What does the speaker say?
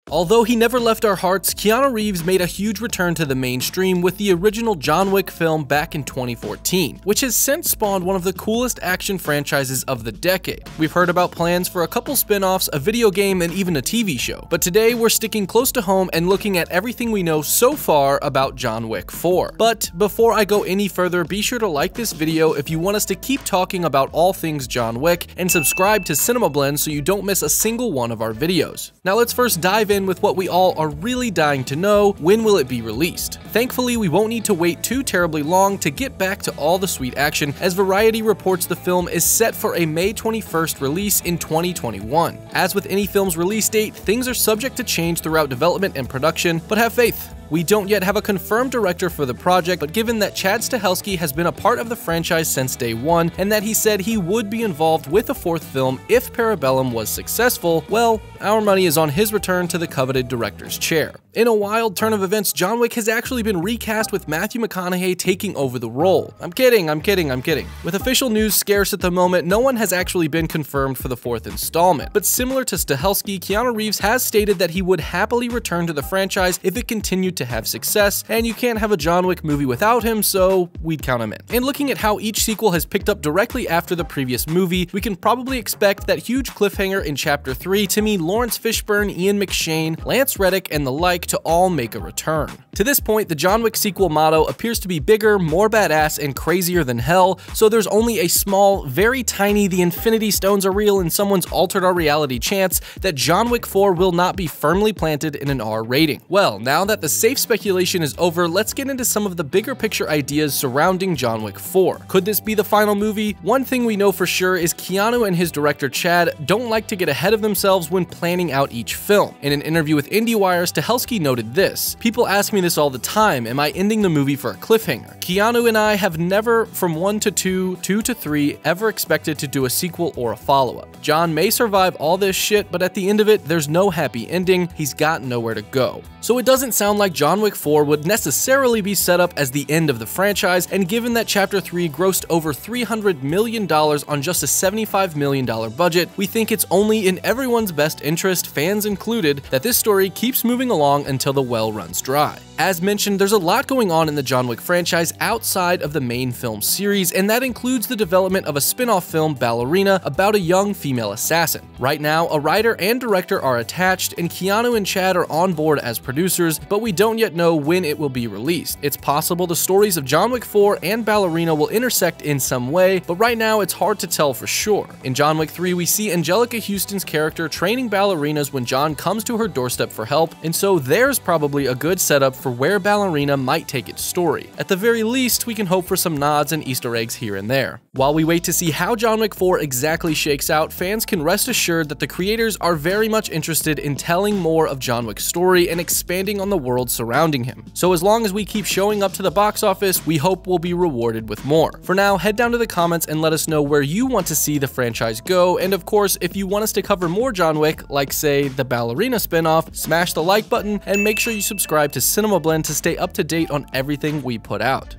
Although he never left our hearts, Keanu Reeves made a huge return to the mainstream with the original John Wick film back in 2014, which has since spawned one of the coolest action franchises of the decade. We've heard about plans for a couple spin-offs, a video game, and even a TV show, but today we're sticking close to home and looking at everything we know so far about John Wick 4. But before I go any further, be sure to like this video if you want us to keep talking about all things John Wick, and subscribe to CinemaBlend so you don't miss a single one of our videos. Now let's first dive in with what we all are really dying to know: when will it be released? Thankfully, we won't need to wait too terribly long to get back to all the sweet action, as Variety reports the film is set for a May 21st release in 2021. As with any film's release date, things are subject to change throughout development and production, but have faith. We don't yet have a confirmed director for the project, but given that Chad Stahelski has been a part of the franchise since day one, and that he said he would be involved with a fourth film if Parabellum was successful, well, our money is on his return to the coveted director's chair. In a wild turn of events, John Wick has actually been recast with Matthew McConaughey taking over the role. I'm kidding. With official news scarce at the moment, no one has actually been confirmed for the fourth installment. But similar to Stahelski, Keanu Reeves has stated that he would happily return to the franchise if it continued to have success, and you can't have a John Wick movie without him, so we'd count him in. And looking at how each sequel has picked up directly after the previous movie, we can probably expect that huge cliffhanger in Chapter 3 to mean Lawrence Fishburne, Ian McShane, Lance Reddick, and the like to all make a return. To this point, the John Wick sequel motto appears to be bigger, more badass, and crazier than hell, so there's only a small, very tiny "the Infinity Stones are real and someone's altered our reality" chance that John Wick 4 will not be firmly planted in an R rating. Well, now that the safe speculation is over, let's get into some of the bigger picture ideas surrounding John Wick 4. Could this be the final movie? One thing we know for sure is Keanu and his director Chad don't like to get ahead of themselves when planning out each film. In an interview with IndieWire, Stahelski noted this: "People ask me this all the time, am I ending the movie for a cliffhanger? Keanu and I have never, from 1 to 2, 2 to 3, ever expected to do a sequel or a follow-up. John may survive all this shit, but at the end of it, there's no happy ending. He's got nowhere to go." So it doesn't sound like John Wick 4 would necessarily be set up as the end of the franchise, and given that Chapter 3 grossed over $300 million on just a $75 million budget, we think it's only in everyone's best interest, fans included, that this story keeps moving along until the well runs dry. As mentioned, there's a lot going on in the John Wick franchise outside of the main film series, and that includes the development of a spin-off film, Ballerina, about a young female assassin. Right now, a writer and director are attached, and Keanu and Chad are on board as producers, but we don't yet know when it will be released. It's possible the stories of John Wick 4 and Ballerina will intersect in some way, but right now it's hard to tell for sure. In John Wick 3, we see Angelica Houston's character training ballerinas when John comes to her doorstep for help, and so there's probably a good setup for where Ballerina might take its story. At the very least, we can hope for some nods and Easter eggs here and there. While we wait to see how John Wick 4 exactly shakes out, fans can rest assured that the creators are very much interested in telling more of John Wick's story and expanding on the world surrounding him. So as long as we keep showing up to the box office, we hope we'll be rewarded with more. For now, head down to the comments and let us know where you want to see the franchise go, and of course, if you want us to cover more John Wick, like say the Ballerina spinoff, smash the like button and make sure you subscribe to CinemaBlend to stay up to date on everything we put out.